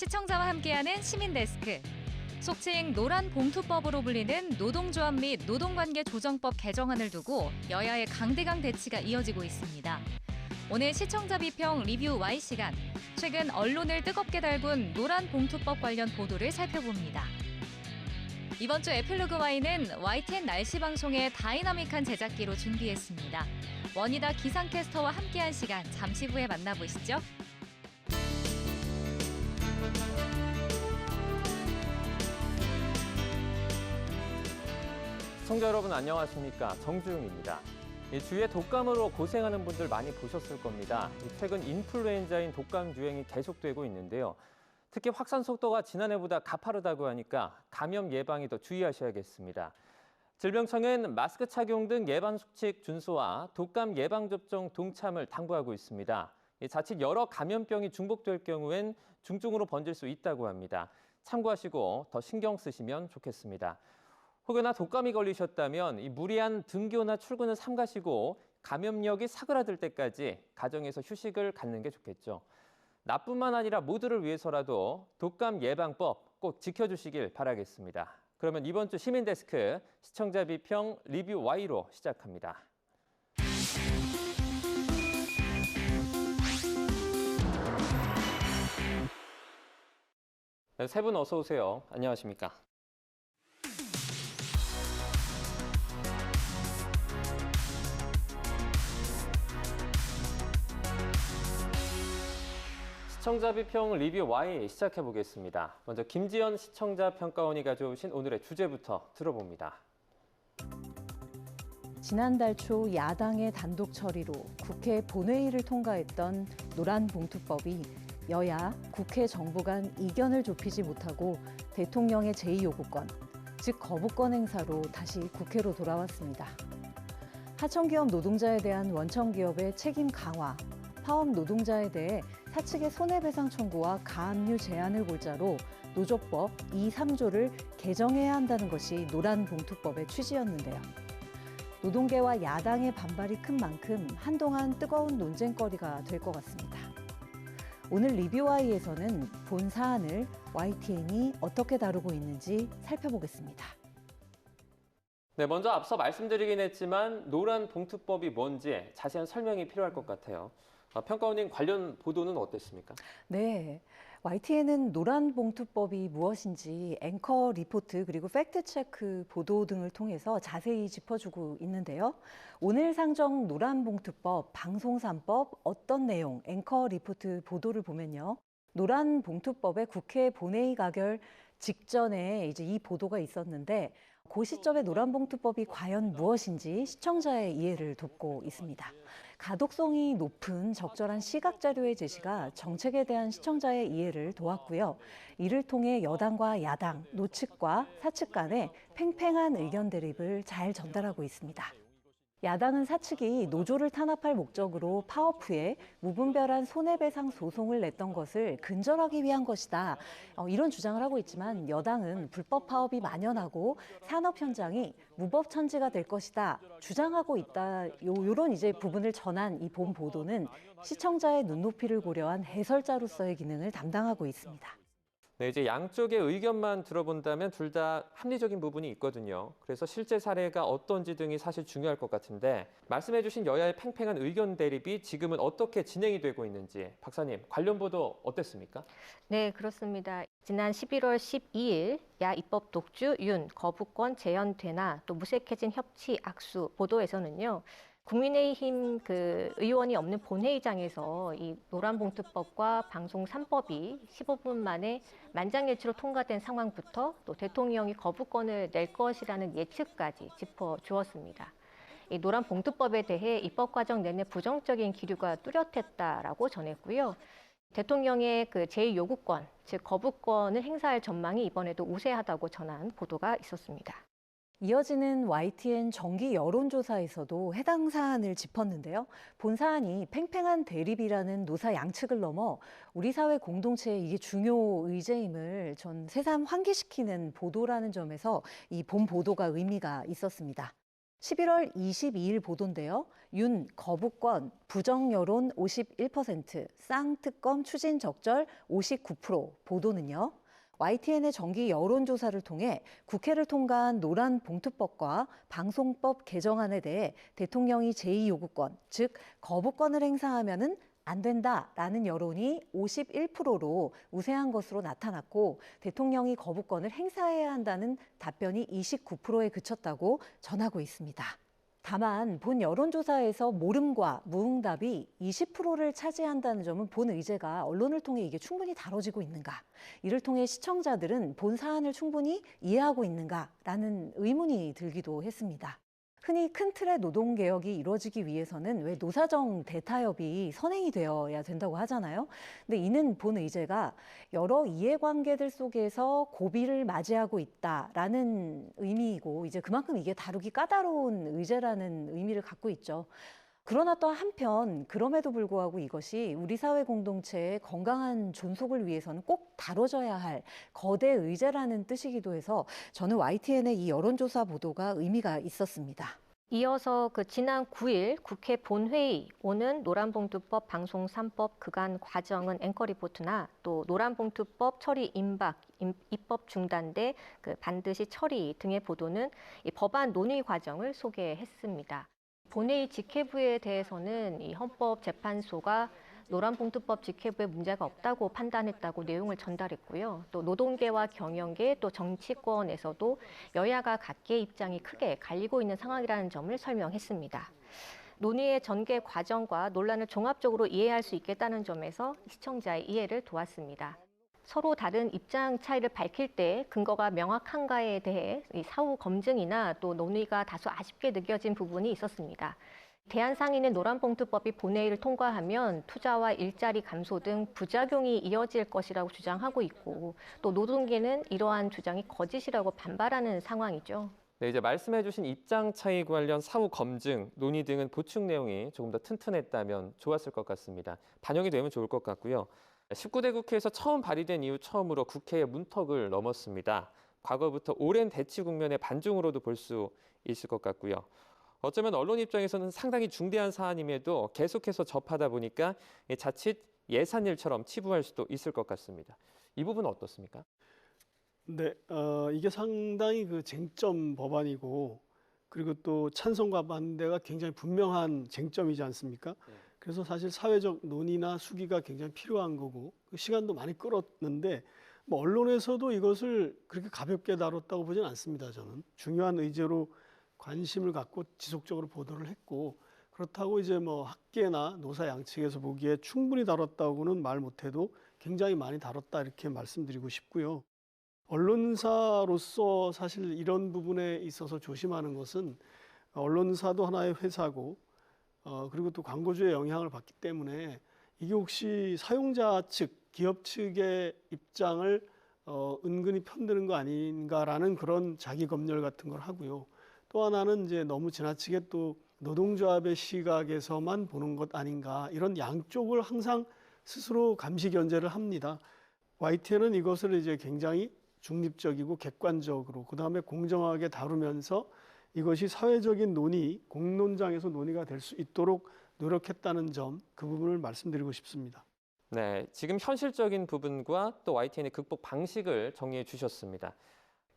시청자와 함께하는 시민데스크. 속칭 노란 봉투법으로 불리는 노동조합 및 노동관계 조정법 개정안을 두고 여야의 강대강 대치가 이어지고 있습니다. 오늘 시청자 비평 리뷰 Y 시간, 최근 언론을 뜨겁게 달군 노란 봉투법 관련 보도를 살펴봅니다. 이번 주 에필로그 Y는 YTN 날씨 방송의 다이나믹한 제작기로 준비했습니다. 원희다 기상캐스터와 함께한 시간 잠시 후에 만나보시죠. 시청자 여러분 안녕하십니까, 정주영입니다. 주위에 독감으로 고생하는 분들 많이 보셨을 겁니다. 최근 인플루엔자인 독감 유행이 계속되고 있는데요. 특히 확산 속도가 지난해보다 가파르다고 하니까 감염 예방에 더 주의하셔야겠습니다. 질병청은 마스크 착용 등 예방 수칙 준수와 독감 예방 접종 동참을 당부하고 있습니다. 자칫 여러 감염병이 중복될 경우엔 중증으로 번질 수 있다고 합니다. 참고하시고 더 신경 쓰시면 좋겠습니다. 혹여나 독감이 걸리셨다면 이 무리한 등교나 출근을 삼가시고 감염력이 사그라들 때까지 가정에서 휴식을 갖는 게 좋겠죠. 나뿐만 아니라 모두를 위해서라도 독감 예방법 꼭 지켜주시길 바라겠습니다. 그러면 이번 주 시민데스크 시청자 비평 리뷰 Y로 시작합니다. 네, 세 분 어서 오세요. 안녕하십니까? 시청자 비평 리뷰 Y 시작해 보겠습니다. 먼저 김지연 시청자 평가원이 가져오신 오늘의 주제부터 들어봅니다. 지난달 초 야당의 단독 처리로 국회 본회의를 통과했던 노란봉투법이 여야, 국회 정부 간 이견을 좁히지 못하고 대통령의 제2요구권, 즉 거부권 행사로 다시 국회로 돌아왔습니다. 하청기업 노동자에 대한 원청기업의 책임 강화, 파업 노동자에 대해 사측의 손해배상 청구와 가압류 제한을 골자로 노조법 2, 3조를 개정해야 한다는 것이 노란봉투법의 취지였는데요. 노동계와 야당의 반발이 큰 만큼 한동안 뜨거운 논쟁거리가 될 것 같습니다. 오늘 리뷰와이에서는 본 사안을 YTN이 어떻게 다루고 있는지 살펴보겠습니다. 네, 먼저 앞서 말씀드리긴 했지만 노란봉투법이 뭔지 자세한 설명이 필요할 것 같아요. 평가원님, 관련 보도는 어땠습니까? 네, YTN은 노란봉투법이 무엇인지 앵커 리포트 그리고 팩트체크 보도 등을 통해서 자세히 짚어주고 있는데요. 오늘 상정 노란봉투법, 방송3법 어떤 내용, 앵커 리포트 보도를 보면요. 노란봉투법의 국회 본회의 가결 직전에 이제 이 보도가 있었는데 그 시점에 노란봉투법이 과연 무엇인지 시청자의 이해를 돕고 있습니다. 가독성이 높은 적절한 시각 자료의 제시가 정책에 대한 시청자의 이해를 도왔고요. 이를 통해 여당과 야당, 노측과 사측 간의 팽팽한 의견 대립을 잘 전달하고 있습니다. 야당은 사측이 노조를 탄압할 목적으로 파업 후에 무분별한 손해배상 소송을 냈던 것을 근절하기 위한 것이다. 이런 주장을 하고 있지만 여당은 불법 파업이 만연하고 산업 현장이 무법천지가 될 것이다. 주장하고 있다. 이런 이제 부분을 전한 이 본 보도는 시청자의 눈높이를 고려한 해설자로서의 기능을 담당하고 있습니다. 네, 이제 양쪽의 의견만 들어본다면 둘 다 합리적인 부분이 있거든요. 그래서 실제 사례가 어떤지 등이 사실 중요할 것 같은데 말씀해주신 여야의 팽팽한 의견 대립이 지금은 어떻게 진행이 되고 있는지 박사님, 관련 보도 어땠습니까? 네, 그렇습니다. 지난 11월 12일 야 입법 독주 윤 거부권 재연퇴나 또 무색해진 협치 악수 보도에서는요. 국민의힘 의원이 없는 본회의장에서 이 노란봉투법과 방송 3법이 15분 만에 만장일치로 통과된 상황부터 또 대통령이 거부권을 낼 것이라는 예측까지 짚어주었습니다. 이 노란봉투법에 대해 입법 과정 내내 부정적인 기류가 뚜렷했다라고 전했고요. 대통령의 제2요구권, 즉 거부권을 행사할 전망이 이번에도 우세하다고 전한 보도가 있었습니다. 이어지는 YTN 정기 여론조사에서도 해당 사안을 짚었는데요. 본 사안이 팽팽한 대립이라는 노사 양측을 넘어 우리 사회 공동체의 이게 중요 의제임을 전 새삼 환기시키는 보도라는 점에서 이 본 보도가 의미가 있었습니다. 11월 22일 보도인데요. 윤 거부권, 부정 여론 51%, 쌍특검 추진 적절 59% 보도는요. YTN의 정기 여론조사를 통해 국회를 통과한 노란봉투법과 방송법 개정안에 대해 대통령이 제2요구권, 즉 거부권을 행사하면은 안 된다라는 여론이 51%로 우세한 것으로 나타났고 대통령이 거부권을 행사해야 한다는 답변이 29%에 그쳤다고 전하고 있습니다. 다만 본 여론조사에서 모름과 무응답이 20%를 차지한다는 점은 본 의제가 언론을 통해 이게 충분히 다뤄지고 있는가, 이를 통해 시청자들은 본 사안을 충분히 이해하고 있는가라는 의문이 들기도 했습니다. 흔히 큰 틀의 노동개혁이 이루어지기 위해서는 왜 노사정 대타협이 선행이 되어야 된다고 하잖아요. 근데 이는 본 의제가 여러 이해관계들 속에서 고비를 맞이하고 있다라는 의미이고 이제 그만큼 이게 다루기 까다로운 의제라는 의미를 갖고 있죠. 그러나 또 한편 그럼에도 불구하고 이것이 우리 사회 공동체의 건강한 존속을 위해서는 꼭 다뤄져야 할 거대 의제라는 뜻이기도 해서 저는 YTN의 이 여론조사 보도가 의미가 있었습니다. 이어서 지난 9일 국회 본회의 오는 노란봉투법 방송 3법 그간 과정은 앵커 리포트나 또 노란봉투법 처리 임박, 입법 중단대 반드시 처리 등의 보도는 이 법안 논의 과정을 소개했습니다. 본회의 직회부에 대해서는 이 헌법재판소가 노란봉투법 직회부에 문제가 없다고 판단했다고 내용을 전달했고요. 또 노동계와 경영계 또 정치권에서도 여야가 각계의 입장이 크게 갈리고 있는 상황이라는 점을 설명했습니다. 논의의 전개 과정과 논란을 종합적으로 이해할 수 있겠다는 점에서 시청자의 이해를 도왔습니다. 서로 다른 입장 차이를 밝힐 때 근거가 명확한가에 대해 사후 검증이나 또 논의가 다소 아쉽게 느껴진 부분이 있었습니다. 대한상인은 노란봉투법이 본회의를 통과하면 투자와 일자리 감소 등 부작용이 이어질 것이라고 주장하고 있고 또 노동계는 이러한 주장이 거짓이라고 반발하는 상황이죠. 네, 이제 말씀해주신 입장 차이 관련 사후 검증, 논의 등은 보충 내용이 조금 더 튼튼했다면 좋았을 것 같습니다. 반영이 되면 좋을 것 같고요. 19대 국회에서 처음 발의된 이후 처음으로 국회의 문턱을 넘었습니다. 과거부터 오랜 대치 국면의 반증으로도 볼 수 있을 것 같고요. 어쩌면 언론 입장에서는 상당히 중대한 사안임에도 계속해서 접하다 보니까 자칫 예산일처럼 치부할 수도 있을 것 같습니다. 이 부분은 어떻습니까? 네, 이게 상당히 쟁점 법안이고 그리고 또 찬성과 반대가 굉장히 분명한 쟁점이지 않습니까? 그래서 사실 사회적 논의나 수기가 굉장히 필요한 거고 시간도 많이 끌었는데 뭐 언론에서도 이것을 그렇게 가볍게 다뤘다고 보지는 않습니다. 저는 중요한 의제로 관심을 갖고 지속적으로 보도를 했고 그렇다고 이제 뭐 학계나 노사 양측에서 보기에 충분히 다뤘다고는 말 못해도 굉장히 많이 다뤘다 이렇게 말씀드리고 싶고요. 언론사로서 사실 이런 부분에 있어서 조심하는 것은 언론사도 하나의 회사고 그리고 또 광고주의 영향을 받기 때문에 이게 혹시 사용자 측, 기업 측의 입장을 은근히 편드는 거 아닌가라는 그런 자기 검열 같은 걸 하고요. 또 하나는 이제 너무 지나치게 또 노동조합의 시각에서만 보는 것 아닌가 이런 양쪽을 항상 스스로 감시 견제를 합니다. YTN은 이것을 이제 굉장히 중립적이고 객관적으로 그다음에 공정하게 다루면서 이것이 사회적인 논의, 공론장에서 논의가 될 수 있도록 노력했다는 점, 그 부분을 말씀드리고 싶습니다. 네, 지금 현실적인 부분과 또 YTN의 극복 방식을 정리해 주셨습니다.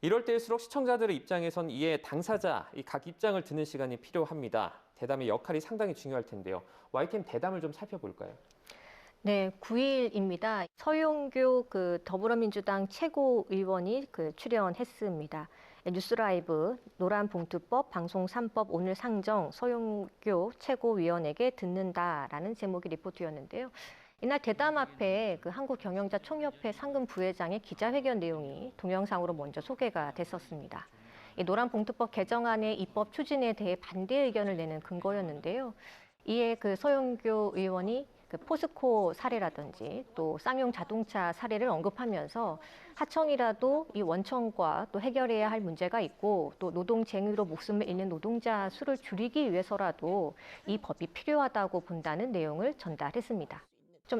이럴 때일수록 시청자들의 입장에선 이에 당사자, 각 입장을 듣는 시간이 필요합니다. 대담의 역할이 상당히 중요할 텐데요. YTN 대담을 좀 살펴볼까요? 네, 9일입니다. 서용교 더불어민주당 최고위원이 출연했습니다. 뉴스라이브 노란봉투법 방송 3법 오늘 상정 서용교 최고위원에게 듣는다라는 제목의 리포트였는데요. 이날 대담 앞에 한국경영자총협회 상금 부회장의 기자회견 내용이 동영상으로 먼저 소개가 됐었습니다. 이 노란봉투법 개정안의 입법 추진에 대해 반대 의견을 내는 근거였는데요. 이에 서용교 의원이 포스코 사례라든지 또 쌍용 자동차 사례를 언급하면서 하청이라도 이 원청과 또 해결해야 할 문제가 있고 또 노동쟁의로 목숨을 잃는 노동자 수를 줄이기 위해서라도 이 법이 필요하다고 본다는 내용을 전달했습니다.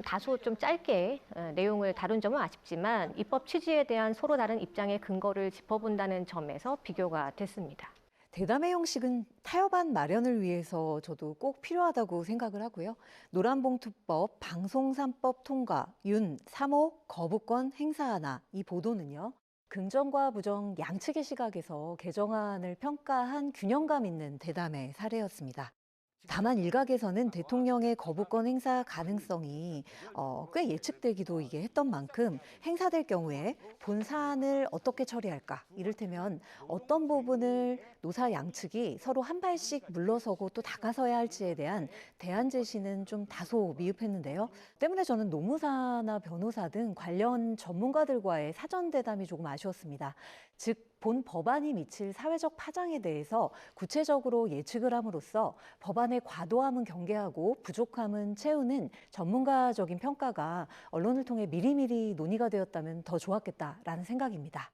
다소 짧게 내용을 다룬 점은 아쉽지만 입법 취지에 대한 서로 다른 입장의 근거를 짚어본다는 점에서 비교가 됐습니다. 대담의 형식은 타협안 마련을 위해서 저도 꼭 필요하다고 생각을 하고요. 노란봉투법, 방송3법 통과, 윤, 3호, 거부권 행사하나 이 보도는요. 긍정과 부정 양측의 시각에서 개정안을 평가한 균형감 있는 대담의 사례였습니다. 다만 일각에서는 대통령의 거부권 행사 가능성이 꽤 예측되기도 이게 했던 만큼 행사될 경우에 본 사안을 어떻게 처리할까? 이를테면 어떤 부분을 노사 양측이 서로 한 발씩 물러서고 또 다가서야 할지에 대한 대안 제시는 좀 다소 미흡했는데요. 때문에 저는 노무사나 변호사 등 관련 전문가들과의 사전 대담이 조금 아쉬웠습니다. 즉, 본 법안이 미칠 사회적 파장에 대해서 구체적으로 예측을 함으로써 법안의 과도함은 경계하고 부족함은 채우는 전문가적인 평가가 언론을 통해 미리미리 논의가 되었다면 더 좋았겠다라는 생각입니다.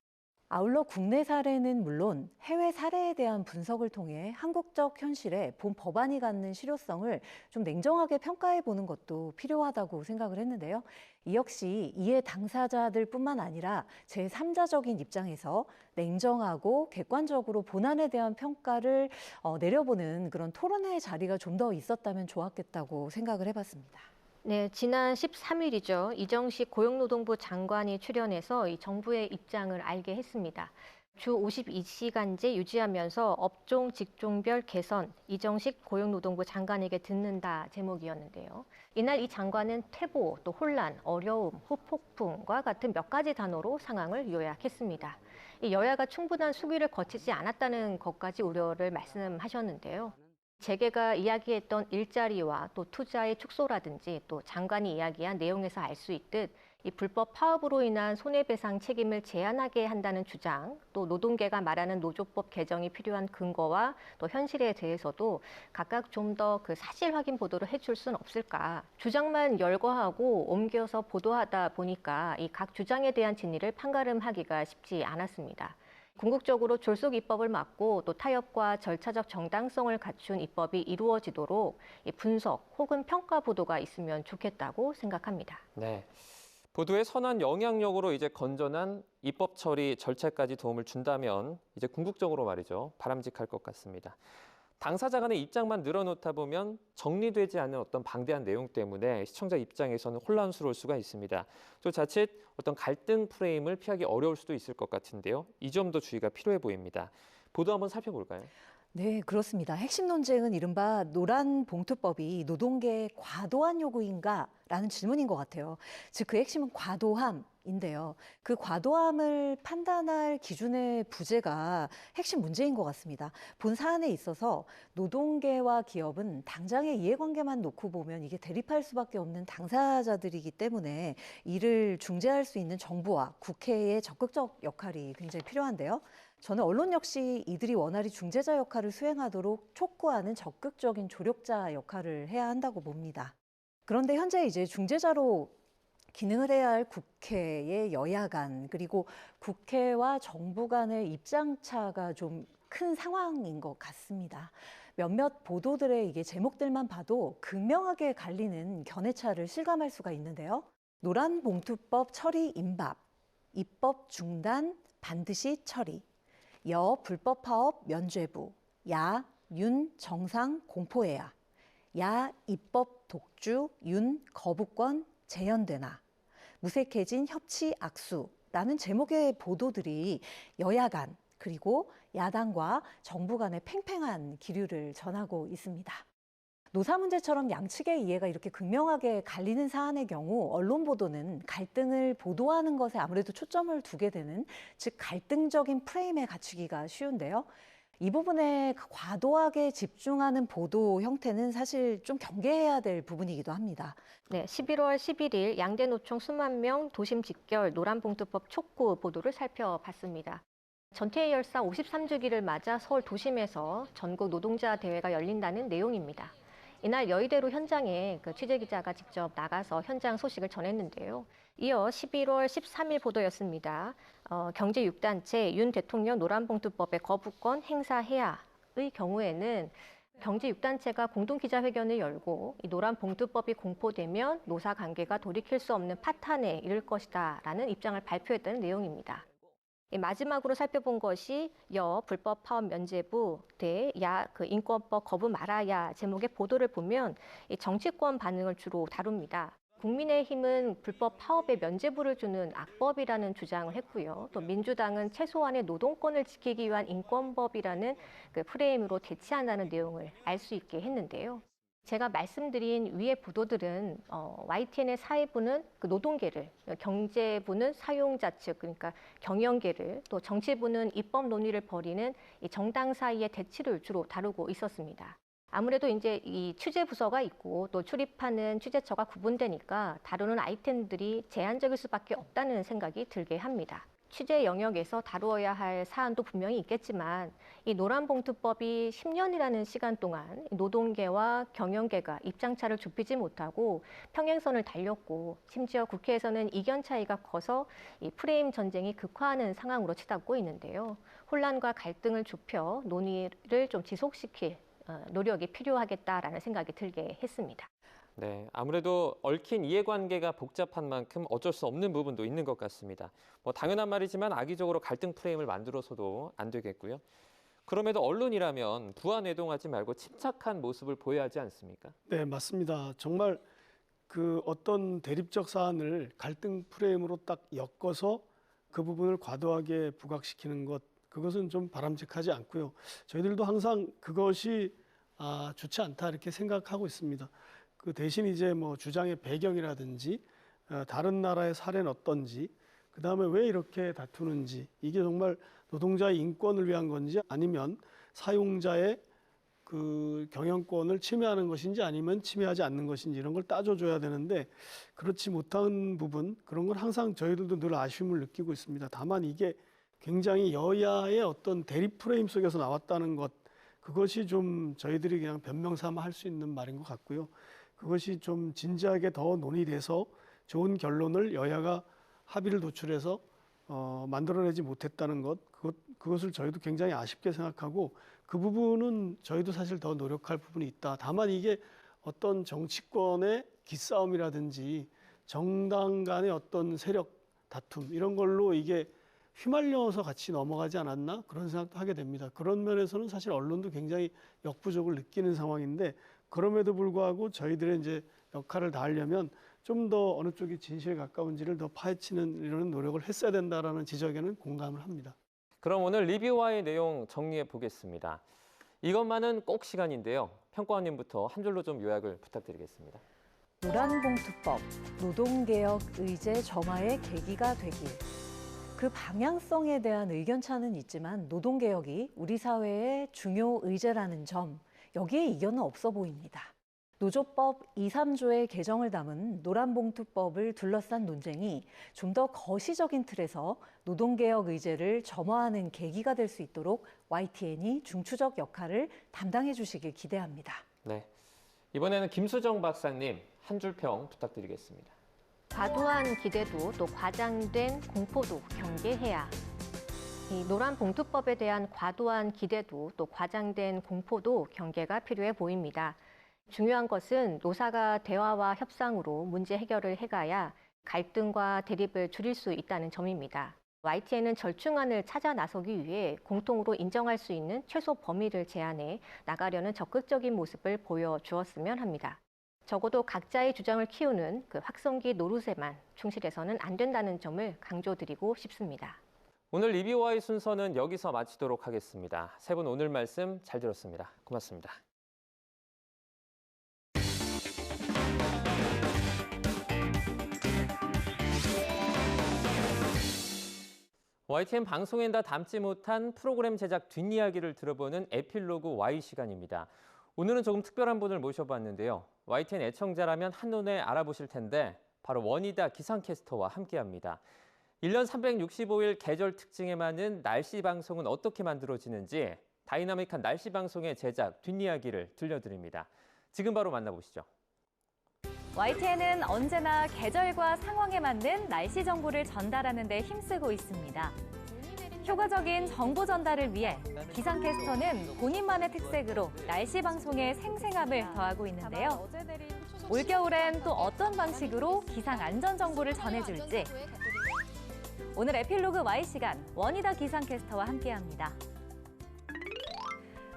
아울러 국내 사례는 물론 해외 사례에 대한 분석을 통해 한국적 현실에 본 법안이 갖는 실효성을 좀 냉정하게 평가해 보는 것도 필요하다고 생각을 했는데요. 이 역시 이해 당사자들뿐만 아니라 제3자적인 입장에서 냉정하고 객관적으로 본안에 대한 평가를 내려보는 그런 토론회 자리가 좀 더 있었다면 좋았겠다고 생각을 해봤습니다. 네, 지난 13일이죠. 이정식 고용노동부 장관이 출연해서 이 정부의 입장을 알게 했습니다. 주 52시간제 유지하면서 업종 직종별 개선, 이정식 고용노동부 장관에게 듣는다 제목이었는데요. 이날 이 장관은 퇴보, 또 혼란, 어려움, 후폭풍과 같은 몇 가지 단어로 상황을 요약했습니다. 이 여야가 충분한 수기를 거치지 않았다는 것까지 우려를 말씀하셨는데요. 재계가 이야기했던 일자리와 또 투자의 축소라든지 또 장관이 이야기한 내용에서 알 수 있듯 이 불법 파업으로 인한 손해배상 책임을 제한하게 한다는 주장, 또 노동계가 말하는 노조법 개정이 필요한 근거와 또 현실에 대해서도 각각 좀 더 그 사실 확인 보도를 해줄 수는 없을까. 주장만 열거하고 옮겨서 보도하다 보니까 이 각 주장에 대한 진위를 판가름하기가 쉽지 않았습니다. 궁극적으로 졸속 입법을 막고 또 타협과 절차적 정당성을 갖춘 입법이 이루어지도록 분석 혹은 평가 보도가 있으면 좋겠다고 생각합니다. 네. 보도의 선한 영향력으로 이제 건전한 입법 처리 절차까지 도움을 준다면 이제 궁극적으로 말이죠. 바람직할 것 같습니다. 당사자 간의 입장만 늘어놓다 보면 정리되지 않은 어떤 방대한 내용 때문에 시청자 입장에서는 혼란스러울 수가 있습니다. 또 자칫 어떤 갈등 프레임을 피하기 어려울 수도 있을 것 같은데요. 이 점도 주의가 필요해 보입니다. 보도 한번 살펴볼까요? 네, 그렇습니다. 핵심 논쟁은 이른바 노란봉투법이 노동계의 과도한 요구인가? 라는 질문인 것 같아요. 즉, 그 핵심은 과도함인데요. 그 과도함을 판단할 기준의 부재가 핵심 문제인 것 같습니다. 본 사안에 있어서 노동계와 기업은 당장의 이해관계만 놓고 보면 이게 대립할 수밖에 없는 당사자들이기 때문에 이를 중재할 수 있는 정부와 국회의 적극적 역할이 굉장히 필요한데요. 저는 언론 역시 이들이 원활히 중재자 역할을 수행하도록 촉구하는 적극적인 조력자 역할을 해야 한다고 봅니다. 그런데 현재 이제 중재자로 기능을 해야 할 국회의 여야 간 그리고 국회와 정부 간의 입장차가 좀 큰 상황인 것 같습니다. 몇몇 보도들의 이게 제목들만 봐도 극명하게 갈리는 견해차를 실감할 수가 있는데요. 노란봉투법 처리 임박, 입법 중단 반드시 처리, 여 불법 파업 면죄부, 야 윤 정상 공포해야, 야 입법 독주 윤 거부권 재현되나, 무색해진 협치 악수라는 제목의 보도들이 여야 간 그리고 야당과 정부 간의 팽팽한 기류를 전하고 있습니다. 노사 문제처럼 양측의 이해가 이렇게 극명하게 갈리는 사안의 경우 언론 보도는 갈등을 보도하는 것에 아무래도 초점을 두게 되는, 즉 갈등적인 프레임에 갇히기가 쉬운데요. 이 부분에 과도하게 집중하는 보도 형태는 사실 좀 경계해야 될 부분이기도 합니다. 네, 11월 11일 양대 노총 수만 명 도심 직결 노란봉투법 촉구 보도를 살펴봤습니다. 전태일 열사 53주기를 맞아 서울 도심에서 전국 노동자 대회가 열린다는 내용입니다. 이날 여의대로 현장에 취재기자가 직접 나가서 현장 소식을 전했는데요. 이어 11월 13일 보도였습니다. 경제 6단체 윤 대통령 노란봉투법의 거부권 행사해야의 경우에는 경제 6단체가 공동기자회견을 열고 이 노란봉투법이 공포되면 노사관계가 돌이킬 수 없는 파탄에 이를 것이다 라는 입장을 발표했다는 내용입니다. 마지막으로 살펴본 것이 여 불법 파업 면제부 대 야 인권법 거부 말아야 제목의 보도를 보면 이 정치권 반응을 주로 다룹니다. 국민의힘은 불법 파업에 면제부를 주는 악법이라는 주장을 했고요. 또 민주당은 최소한의 노동권을 지키기 위한 인권법이라는 그 프레임으로 대치한다는 내용을 알 수 있게 했는데요. 제가 말씀드린 위의 보도들은 YTN의 사회부는 그 노동계를, 경제부는 사용자 측, 그러니까 경영계를, 또 정치부는 입법 논의를 벌이는 이 정당 사이의 대치를 주로 다루고 있었습니다. 아무래도 이제 이 취재 부서가 있고 또 출입하는 취재처가 구분되니까 다루는 아이템들이 제한적일 수밖에 없다는 생각이 들게 합니다. 취재 영역에서 다루어야 할 사안도 분명히 있겠지만 이 노란봉투법이 10년이라는 시간 동안 노동계와 경영계가 입장차를 좁히지 못하고 평행선을 달렸고 심지어 국회에서는 이견 차이가 커서 이 프레임 전쟁이 극화하는 상황으로 치닫고 있는데요. 혼란과 갈등을 좁혀 논의를 좀 지속시킬 노력이 필요하겠다라는 생각이 들게 했습니다. 네, 아무래도 얽힌 이해관계가 복잡한 만큼 어쩔 수 없는 부분도 있는 것 같습니다. 뭐 당연한 말이지만 악의적으로 갈등 프레임을 만들어서도 안 되겠고요. 그럼에도 언론이라면 부안해동하지 말고 침착한 모습을 보여야 하지 않습니까? 네, 맞습니다. 정말 그 어떤 대립적 사안을 갈등 프레임으로 딱 엮어서 그 부분을 과도하게 부각시키는 것, 그것은 좀 바람직하지 않고요. 저희들도 항상 그것이 좋지 않다 이렇게 생각하고 있습니다. 그 대신 이제 뭐 주장의 배경이라든지 다른 나라의 사례는 어떤지, 그 다음에 왜 이렇게 다투는지, 이게 정말 노동자의 인권을 위한 건지 아니면 사용자의 그 경영권을 침해하는 것인지 아니면 침해하지 않는 것인지 이런 걸 따져줘야 되는데 그렇지 못한 부분, 그런 건 항상 저희들도 늘 아쉬움을 느끼고 있습니다. 다만 이게 굉장히 여야의 어떤 대립 프레임 속에서 나왔다는 것, 그것이 좀 저희들이 그냥 변명 삼아 할 수 있는 말인 것 같고요. 그것이 좀 진지하게 더 논의돼서 좋은 결론을 여야가 합의를 도출해서 만들어내지 못했다는 것, 그것을 저희도 굉장히 아쉽게 생각하고 그 부분은 저희도 사실 더 노력할 부분이 있다. 다만 이게 어떤 정치권의 기싸움이라든지 정당 간의 어떤 세력 다툼 이런 걸로 이게 휘말려서 같이 넘어가지 않았나 그런 생각도 하게 됩니다. 그런 면에서는 사실 언론도 굉장히 역부족을 느끼는 상황인데 그럼에도 불구하고 저희들의 이제 역할을 다하려면 좀 더 어느 쪽이 진실에 가까운지를 더 파헤치는 이런 노력을 했어야 된다라는 지적에는 공감을 합니다. 그럼 오늘 리뷰와의 내용 정리해 보겠습니다. 이것만은 꼭 시간인데요. 평가원님부터 한 줄로 좀 요약을 부탁드리겠습니다. 노란봉투법, 노동개혁 의제 점화의 계기가 되길. 그 방향성에 대한 의견차는 있지만 노동개혁이 우리 사회의 중요 의제라는 점, 여기에 이견은 없어 보입니다. 노조법 2, 3조의 개정을 담은 노란봉투법을 둘러싼 논쟁이 좀 더 거시적인 틀에서 노동개혁 의제를 점화하는 계기가 될 수 있도록 YTN이 중추적 역할을 담당해 주시길 기대합니다. 네, 이번에는 김수정 박사님 한 줄 평 부탁드리겠습니다. 과도한 기대도 또 과장된 공포도 경계해야. 이 노란봉투법에 대한 과도한 기대도 또 과장된 공포도 경계가 필요해 보입니다. 중요한 것은 노사가 대화와 협상으로 문제 해결을 해가야 갈등과 대립을 줄일 수 있다는 점입니다. YTN은 절충안을 찾아 나서기 위해 공통으로 인정할 수 있는 최소 범위를 제안해 나가려는 적극적인 모습을 보여주었으면 합니다. 적어도 각자의 주장을 키우는 그 확성기 노릇에만 충실해서는 안 된다는 점을 강조드리고 싶습니다. 오늘 리뷰와의 순서는 여기서 마치도록 하겠습니다. 세 분 오늘 말씀 잘 들었습니다. 고맙습니다. YTN 방송엔 다 담지 못한 프로그램 제작 뒷이야기를 들어보는 에필로그 Y 시간입니다. 오늘은 조금 특별한 분을 모셔봤는데요. YTN 애청자라면 한눈에 알아보실 텐데 바로 원희다 기상캐스터와 함께합니다. 1년 365일 계절 특징에 맞는 날씨 방송은 어떻게 만들어지는지 다이나믹한 날씨 방송의 제작 뒷이야기를 들려드립니다. 지금 바로 만나보시죠. YTN은 언제나 계절과 상황에 맞는 날씨 정보를 전달하는 데 힘쓰고 있습니다. 효과적인 정보 전달을 위해 기상캐스터는 본인만의 특색으로 날씨 방송에 생생함을 더하고 있는데요. 올겨울엔 또 어떤 방식으로 기상 안전 정보를 전해줄지 오늘 에필로그 Y시간 원희다 기상캐스터와 함께합니다.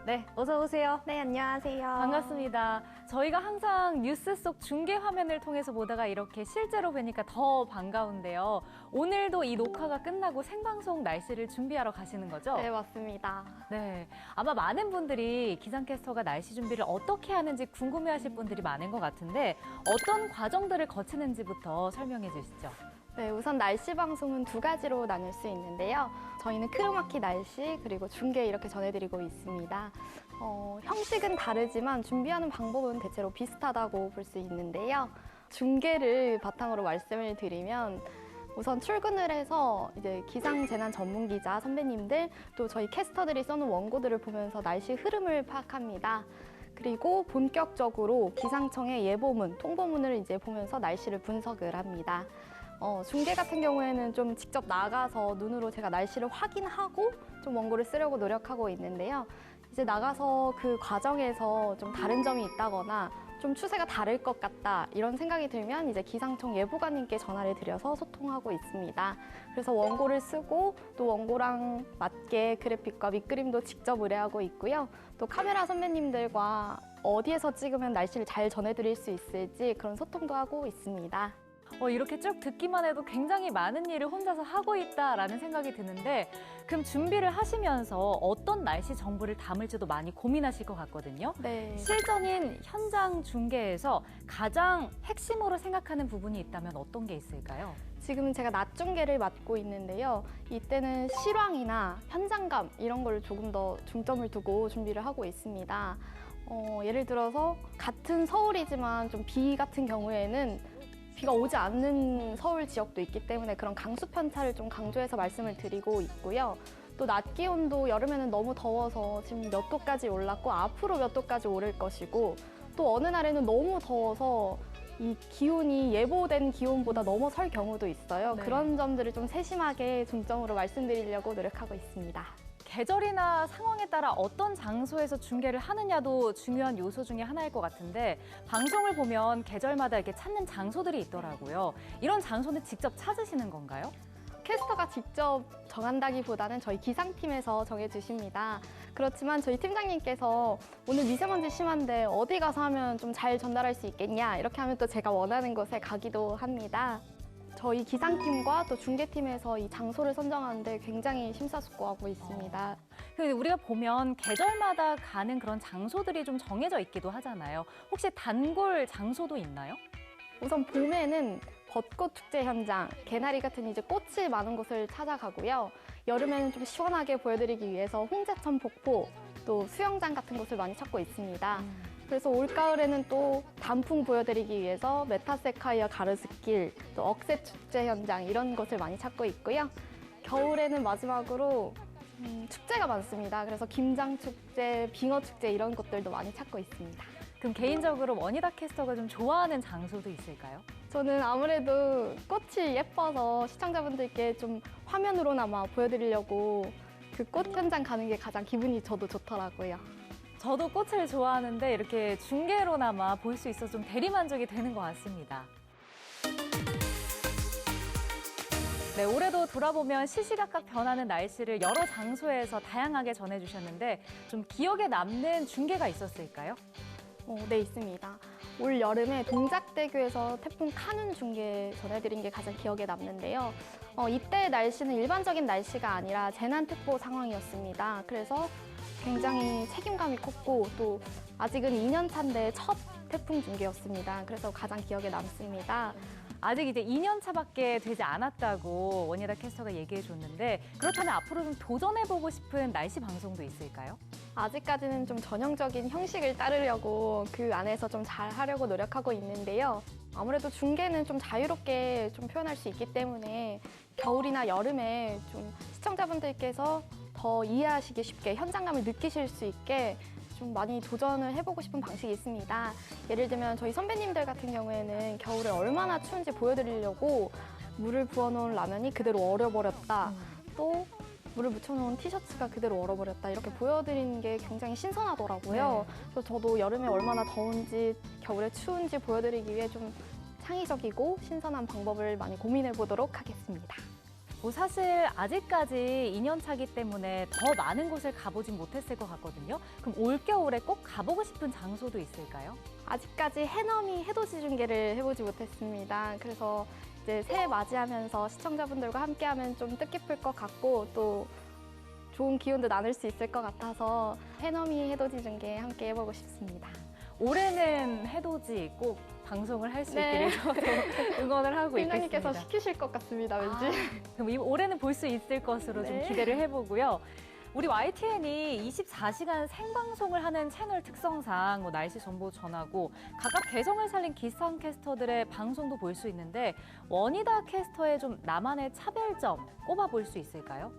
네, 어서 오세요. 네, 안녕하세요. 반갑습니다. 저희가 항상 뉴스 속 중계 화면을 통해서 보다가 이렇게 실제로 뵈니까 더 반가운데요. 오늘도 이 녹화가 끝나고 생방송 날씨를 준비하러 가시는 거죠? 네, 맞습니다. 네, 아마 많은 분들이 기상캐스터가 날씨 준비를 어떻게 하는지 궁금해하실 분들이 많은 것 같은데 어떤 과정들을 거치는지부터 설명해 주시죠. 네, 우선 날씨 방송은 두 가지로 나눌 수 있는데요. 저희는 크로마키 날씨 그리고 중계 이렇게 전해드리고 있습니다. 형식은 다르지만 준비하는 방법은 대체로 비슷하다고 볼 수 있는데요. 중계를 바탕으로 말씀을 드리면 우선 출근을 해서 이제 기상재난 전문 기자 선배님들 또 저희 캐스터들이 써놓은 원고들을 보면서 날씨 흐름을 파악합니다. 그리고 본격적으로 기상청의 예보문, 통보문을 이제 보면서 날씨를 분석을 합니다. 중계 같은 경우에는 좀 직접 나가서 눈으로 제가 날씨를 확인하고 좀 원고를 쓰려고 노력하고 있는데요. 이제 나가서 그 과정에서 좀 다른 점이 있다거나 좀 추세가 다를 것 같다 이런 생각이 들면 이제 기상청 예보관님께 전화를 드려서 소통하고 있습니다. 그래서 원고를 쓰고 또 원고랑 맞게 그래픽과 밑그림도 직접 의뢰하고 있고요. 또 카메라 선배님들과 어디에서 찍으면 날씨를 잘 전해드릴 수 있을지 그런 소통도 하고 있습니다. 이렇게 쭉 듣기만 해도 굉장히 많은 일을 혼자서 하고 있다라는 생각이 드는데 그럼 준비를 하시면서 어떤 날씨 정보를 담을지도 많이 고민하실 것 같거든요. 네. 실전인 현장 중계에서 가장 핵심으로 생각하는 부분이 있다면 어떤 게 있을까요? 지금은 제가 낮 중계를 맡고 있는데요. 이때는 실황이나 현장감 이런 걸 조금 더 중점을 두고 준비를 하고 있습니다. 예를 들어서 같은 서울이지만 좀 비 같은 경우에는 비가 오지 않는 서울 지역도 있기 때문에 그런 강수 편차를 좀 강조해서 말씀을 드리고 있고요. 또 낮 기온도 여름에는 너무 더워서 지금 몇 도까지 올랐고 앞으로 몇 도까지 오를 것이고 또 어느 날에는 너무 더워서 이 기온이 예보된 기온보다 넘어설 경우도 있어요. 네. 그런 점들을 좀 세심하게 중점으로 말씀드리려고 노력하고 있습니다. 계절이나 상황에 따라 어떤 장소에서 중계를 하느냐도 중요한 요소 중에 하나일 것 같은데 방송을 보면 계절마다 이렇게 찾는 장소들이 있더라고요. 이런 장소는 직접 찾으시는 건가요? 캐스터가 직접 정한다기보다는 저희 기상팀에서 정해주십니다. 그렇지만 저희 팀장님께서 오늘 미세먼지 심한데 어디 가서 하면 좀 잘 전달할 수 있겠냐 이렇게 하면 또 제가 원하는 곳에 가기도 합니다. 저희 기상팀과 또 중계팀에서 이 장소를 선정하는데 굉장히 심사숙고하고 있습니다. 우리가 보면 계절마다 가는 그런 장소들이 좀 정해져 있기도 하잖아요. 혹시 단골 장소도 있나요? 우선 봄에는 벚꽃 축제 현장, 개나리 같은 이제 꽃이 많은 곳을 찾아가고요. 여름에는 좀 시원하게 보여드리기 위해서 홍제천 폭포, 또 수영장 같은 곳을 많이 찾고 있습니다. 그래서 올가을에는 또 단풍 보여드리기 위해서 메타세카이아 가르스길, 또 억새 축제 현장 이런 곳을 많이 찾고 있고요. 겨울에는 마지막으로 축제가 많습니다. 그래서 김장축제, 빙어축제 이런 곳들도 많이 찾고 있습니다. 그럼 개인적으로 원희다 캐스터가 좀 좋아하는 장소도 있을까요? 저는 아무래도 꽃이 예뻐서 시청자분들께 좀 화면으로나마 보여드리려고 그 꽃 현장 가는 게 가장 기분이 저도 좋더라고요. 저도 꽃을 좋아하는데 이렇게 중계로나마 볼 수 있어서 좀 대리만족이 되는 것 같습니다. 네, 올해도 돌아보면 시시각각 변하는 날씨를 여러 장소에서 다양하게 전해주셨는데 좀 기억에 남는 중계가 있었을까요? 네, 있습니다. 올 여름에 동작대교에서 태풍 카눈 중계 전해드린 게 가장 기억에 남는데요. 이때 날씨는 일반적인 날씨가 아니라 재난특보 상황이었습니다. 그래서 굉장히 책임감이 컸고 또 아직은 2년 차인데 첫 태풍 중계였습니다. 그래서 가장 기억에 남습니다. 아직 이제 2년 차밖에 되지 않았다고 원희다 캐스터가 얘기해 줬는데 그렇다면 앞으로 좀 도전해보고 싶은 날씨 방송도 있을까요? 아직까지는 좀 전형적인 형식을 따르려고 그 안에서 좀 잘 하려고 노력하고 있는데요. 아무래도 중계는 좀 자유롭게 좀 표현할 수 있기 때문에 겨울이나 여름에 좀 시청자분들께서 더 이해하시기 쉽게 현장감을 느끼실 수 있게 좀 많이 도전을 해보고 싶은 방식이 있습니다. 예를 들면 저희 선배님들 같은 경우에는 겨울에 얼마나 추운지 보여드리려고 물을 부어놓은 라면이 그대로 얼어버렸다. 또 물을 묻혀놓은 티셔츠가 그대로 얼어버렸다. 이렇게 보여드리는 게 굉장히 신선하더라고요. 그래서 저도 여름에 얼마나 더운지 겨울에 추운지 보여드리기 위해 좀 창의적이고 신선한 방법을 많이 고민해보도록 하겠습니다. 사실 아직까지 2년 차기 때문에 더 많은 곳을 가보진 못했을 것 같거든요. 그럼 올겨울에 꼭 가보고 싶은 장소도 있을까요? 아직까지 해넘이 해돋이 중계를 해보지 못했습니다. 그래서 이제 새해 맞이하면서 시청자분들과 함께하면 좀 뜻깊을 것 같고 또 좋은 기운도 나눌 수 있을 것 같아서 해넘이 해돋이 중계 함께 해보고 싶습니다. 올해는 해돋이 꼭 방송을 할 수 네. 있기를 저도 응원을 하고 팀장님께서 있겠습니다. 시키실 것 같습니다, 왠지. 그럼 올해는 볼 수 있을 것으로 좀 네. 기대를 해보고요. 우리 YTN이 24시간 생방송을 하는 채널 특성상 날씨 정보 전하고 각각 개성을 살린 기상캐스터들의 방송도 볼 수 있는데 원희다 캐스터의 좀 나만의 차별점 꼽아볼 수 있을까요?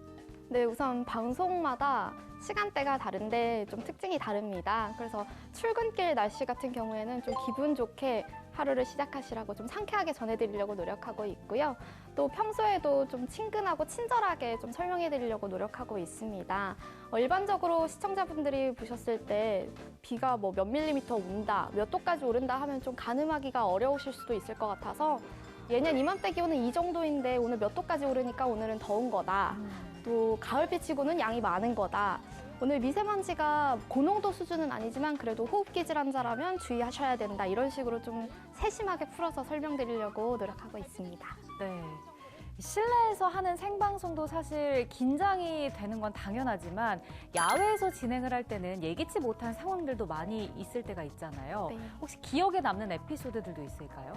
네, 우선 방송마다 시간대가 다른데 좀 특징이 다릅니다. 그래서 출근길 날씨 같은 경우에는 좀 기분 좋게 하루를 시작하시라고 좀 상쾌하게 전해드리려고 노력하고 있고요. 또 평소에도 좀 친근하고 친절하게 좀 설명해드리려고 노력하고 있습니다. 일반적으로 시청자분들이 보셨을 때 비가 뭐 몇 밀리미터 온다, 몇 도까지 오른다 하면 좀 가늠하기가 어려우실 수도 있을 것 같아서 예년 이맘때 기온은 이 정도인데 오늘 몇 도까지 오르니까 오늘은 더운 거다. 또 가을비치고는 양이 많은 거다. 오늘 미세먼지가 고농도 수준은 아니지만 그래도 호흡기 질환자라면 주의하셔야 된다. 이런 식으로 좀 세심하게 풀어서 설명드리려고 노력하고 있습니다. 네. 실내에서 하는 생방송도 사실 긴장이 되는 건 당연하지만 야외에서 진행을 할 때는 예기치 못한 상황들도 많이 있을 때가 있잖아요. 네. 혹시 기억에 남는 에피소드들도 있을까요?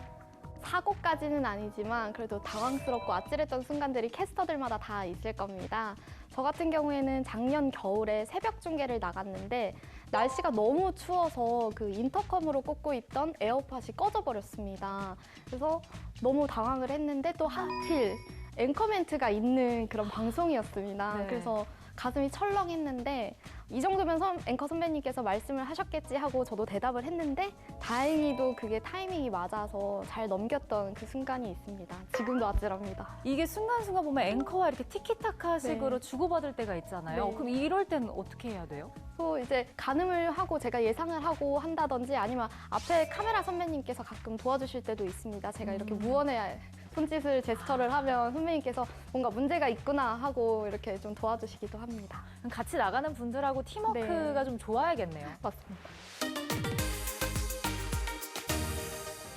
사고까지는 아니지만 그래도 당황스럽고 아찔했던 순간들이 캐스터들마다 다 있을 겁니다. 저 같은 경우에는 작년 겨울에 새벽 중계를 나갔는데 날씨가 너무 추워서 그 인터컴으로 꽂고 있던 에어팟이 꺼져버렸습니다. 그래서 너무 당황을 했는데 또 하필 앵커 멘트가 있는 그런 방송이었습니다. 네. 그래서 가슴이 철렁했는데 이 정도면 앵커 선배님께서 말씀을 하셨겠지 하고 저도 대답을 했는데 다행히도 그게 타이밍이 맞아서 잘 넘겼던 그 순간이 있습니다. 지금도 아찔합니다. 이게 순간순간 보면 앵커와 이렇게 티키타카식으로 주고받을 때가 있잖아요. 네. 그럼 이럴 때는 어떻게 해야 돼요? 또 이제 가늠을 하고 제가 예상을 하고 한다든지 아니면 앞에 카메라 선배님께서 가끔 도와주실 때도 있습니다. 제가 이렇게 무언의 손짓을 제스처를 하면 선배님께서 뭔가 문제가 있구나 하고 이렇게 좀 도와주시기도 합니다. 그럼 같이 나가는 분들하고 팀워크가 네. 좀 좋아야겠네요. 맞습니다.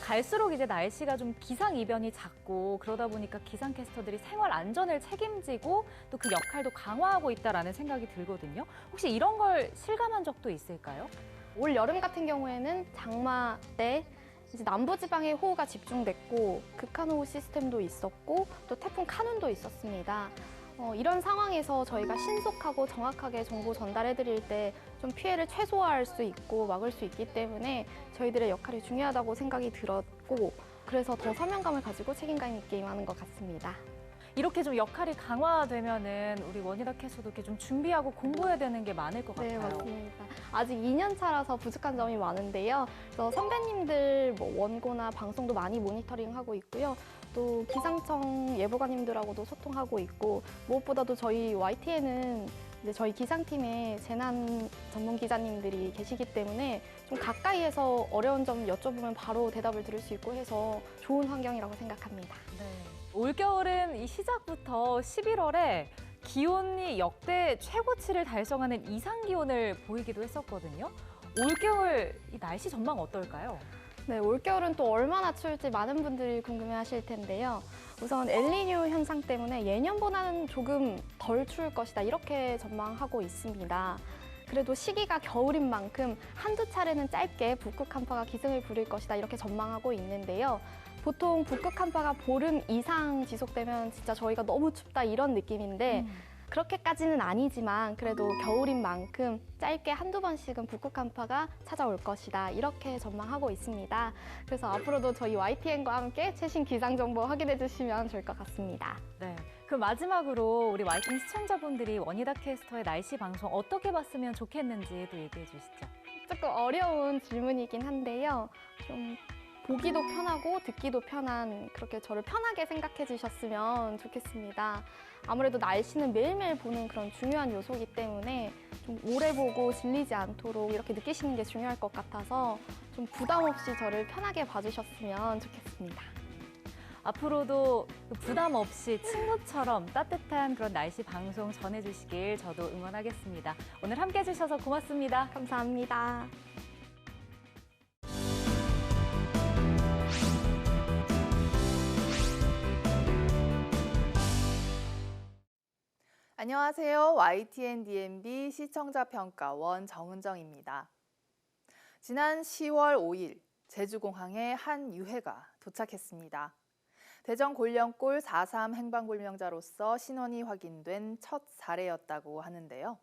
갈수록 이제 날씨가 좀 기상이변이 잦고 그러다 보니까 기상캐스터들이 생활 안전을 책임지고 또 그 역할도 강화하고 있다라는 생각이 들거든요. 혹시 이런 걸 실감한 적도 있을까요? 올 여름 같은 경우에는 장마 때 이제 남부지방에 호우가 집중됐고 극한호우 시스템도 있었고 또 태풍 카눈도 있었습니다. 이런 상황에서 저희가 신속하고 정확하게 정보 전달해드릴 때 좀 피해를 최소화할 수 있고 막을 수 있기 때문에 저희들의 역할이 중요하다고 생각이 들었고 그래서 더 사명감을 가지고 책임감 있게 임하는 것 같습니다. 이렇게 좀 역할이 강화되면은 우리 원희다 캐스터도 이렇게 좀 준비하고 공부해야 되는 게 많을 것 네, 같아요. 맞습니다. 아직 2년 차라서 부족한 점이 많은데요. 그래서 선배님들 원고나 방송도 많이 모니터링하고 있고요. 또 기상청 예보관님들하고도 소통하고 있고 무엇보다도 저희 YTN은 이제 저희 기상팀에 재난 전문 기자님들이 계시기 때문에 좀 가까이에서 어려운 점 여쭤보면 바로 대답을 들을 수 있고 해서 좋은 환경이라고 생각합니다. 네. 올겨울은 이 시작부터 11월에 기온이 역대 최고치를 달성하는 이상 기온을 보이기도 했었거든요. 올겨울 이 날씨 전망 어떨까요? 네, 올겨울은 또 얼마나 추울지 많은 분들이 궁금해하실 텐데요. 우선 엘니뇨 현상 때문에 예년보다는 조금 덜 추울 것이다 이렇게 전망하고 있습니다. 그래도 시기가 겨울인 만큼 한두 차례는 짧게 북극 한파가 기승을 부릴 것이다 이렇게 전망하고 있는데요. 보통 북극 한파가 보름 이상 지속되면 진짜 저희가 너무 춥다 이런 느낌인데 그렇게까지는 아니지만 그래도 겨울인 만큼 짧게 한두 번씩은 북극 한파가 찾아올 것이다 이렇게 전망하고 있습니다. 그래서 앞으로도 저희 YTN과 함께 최신 기상 정보 확인해 주시면 좋을 것 같습니다. 네. 그럼 마지막으로 우리 YTN 시청자분들이 원희다 캐스터의 날씨 방송 어떻게 봤으면 좋겠는지도 얘기해 주시죠. 조금 어려운 질문이긴 한데요. 좀 보기도 편하고 듣기도 편한 그렇게 저를 편하게 생각해 주셨으면 좋겠습니다. 아무래도 날씨는 매일매일 보는 그런 중요한 요소이기 때문에 좀 오래 보고 질리지 않도록 이렇게 느끼시는 게 중요할 것 같아서 좀 부담 없이 저를 편하게 봐주셨으면 좋겠습니다. 앞으로도 부담 없이 친구처럼 따뜻한 그런 날씨 방송 전해주시길 저도 응원하겠습니다. 오늘 함께 해주셔서 고맙습니다. 감사합니다. 안녕하세요. YTN DMB 시청자평가원 정은정입니다. 지난 10월 5일 제주공항에 한 유해가 도착했습니다. 대전 골령골 4.3 행방불명자로서 신원이 확인된 첫 사례였다고 하는데요.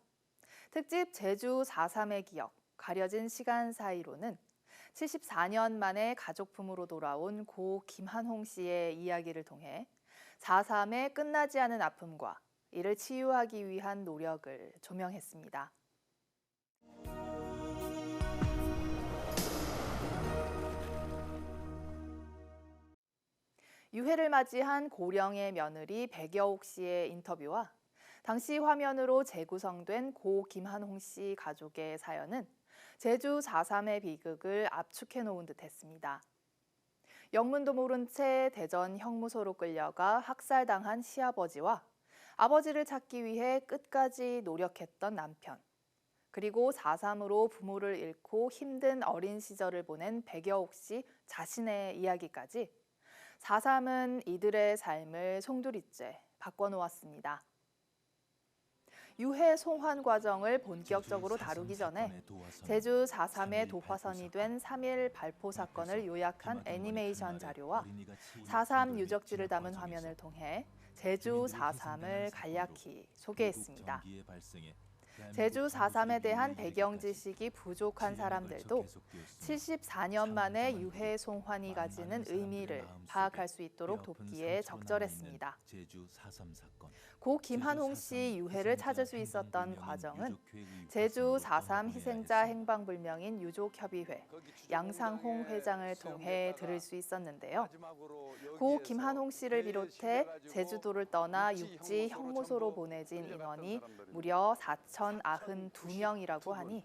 특집 제주 4.3의 기억, 가려진 시간 사이로는 74년 만에 가족품으로 돌아온 고 김한홍 씨의 이야기를 통해 4.3의 끝나지 않은 아픔과 이를 치유하기 위한 노력을 조명했습니다. 유해를 맞이한 고령의 며느리 백여옥 씨의 인터뷰와 당시 화면으로 재구성된 고 김한홍 씨 가족의 사연은 제주 4.3의 비극을 압축해 놓은 듯했습니다. 영문도 모른 채 대전 형무소로 끌려가 학살당한 시아버지와 아버지를 찾기 위해 끝까지 노력했던 남편, 그리고 4.3으로 부모를 잃고 힘든 어린 시절을 보낸 백여옥 씨 자신의 이야기까지 4.3은 이들의 삶을 송두리째 바꿔놓았습니다. 유해 송환 과정을 본격적으로 다루기 전에 제주 4.3의 도화선이 된 3.1 발포 사건을 요약한 애니메이션 자료와 4.3 유적지를 담은 화면을 통해 제주 4.3을 간략히 소개했습니다. 제주 4.3에 대한 배경 지식이 부족한 사람들도 74년 만에 유해 송환이 가지는 의미를 파악할 수 있도록 돕기에 적절했습니다. 고 김한홍 씨 유해를 찾을 수 있었던 과정은 제주 4.3 희생자 행방불명인 유족협의회 양상홍 회장을 통해 들을 수 있었는데요. 고 김한홍 씨를 비롯해 제주도를 떠나 육지 형무소로 보내진 인원이 무려 4,092명이라고 하니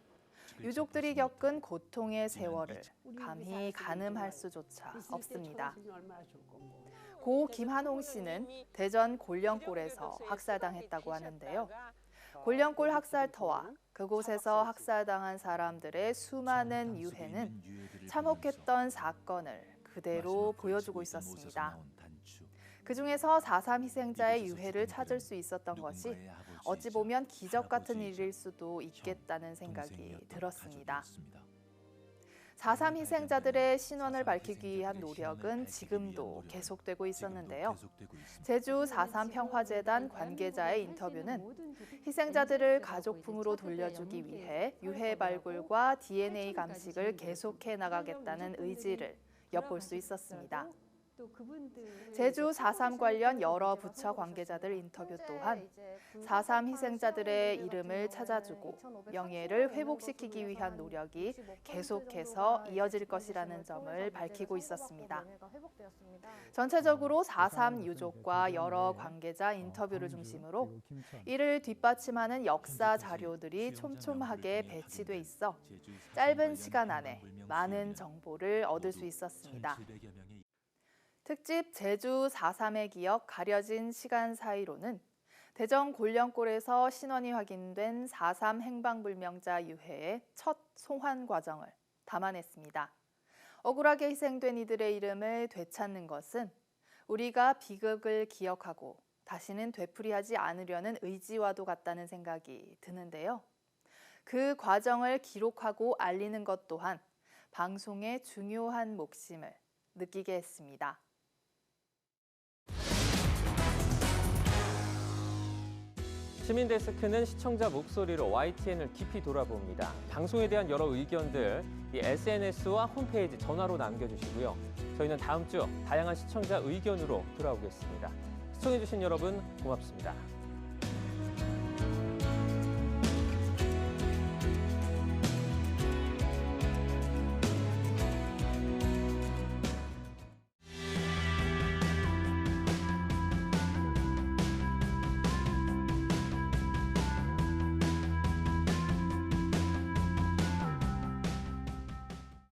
유족들이 겪은 고통의 세월을 감히 가늠할 수조차 없습니다. 고 김한홍 씨는 대전 골령골에서 학살당했다고 하는데요. 골령골 학살터와 그곳에서 학살당한 사람들의 수많은 유해는 참혹했던 사건을 그대로 보여주고 있었습니다. 그중에서 4.3 희생자의 유해를 찾을 수 있었던 것이 어찌 보면 기적 같은 일일 수도 있겠다는 생각이 들었습니다. 4.3 희생자들의 신원을 밝히기 위한 노력은 지금도 계속되고 있었는데요. 제주 4.3 평화재단 관계자의 인터뷰는 희생자들을 가족품으로 돌려주기 위해 유해 발굴과 DNA 감식을 계속해 나가겠다는 의지를 엿볼 수 있었습니다. 제주 4.3 관련 여러 부처 관계자들 인터뷰 또한 4.3 희생자들의 이름을 찾아주고 명예를 회복시키기 위한 노력이 계속해서 이어질 것이라는 점을 밝히고 있었습니다. 전체적으로 4.3 유족과 여러 관계자 인터뷰를 중심으로 이를 뒷받침하는 역사 자료들이 촘촘하게 배치돼 있어 짧은 시간 안에 많은 정보를 얻을 수 있었습니다. 특집 제주 4.3의 기억 가려진 시간 사이로는 대전 골령골에서 신원이 확인된 4.3 행방불명자 유해의 첫 송환 과정을 담아냈습니다. 억울하게 희생된 이들의 이름을 되찾는 것은 우리가 비극을 기억하고 다시는 되풀이하지 않으려는 의지와도 같다는 생각이 드는데요. 그 과정을 기록하고 알리는 것 또한 방송의 중요한 몫임을 느끼게 했습니다. 시민데스크는 시청자 목소리로 YTN을 깊이 돌아봅니다. 방송에 대한 여러 의견들 SNS와 홈페이지, 전화로 남겨주시고요. 저희는 다음 주 다양한 시청자 의견으로 돌아오겠습니다. 시청해주신 여러분 고맙습니다.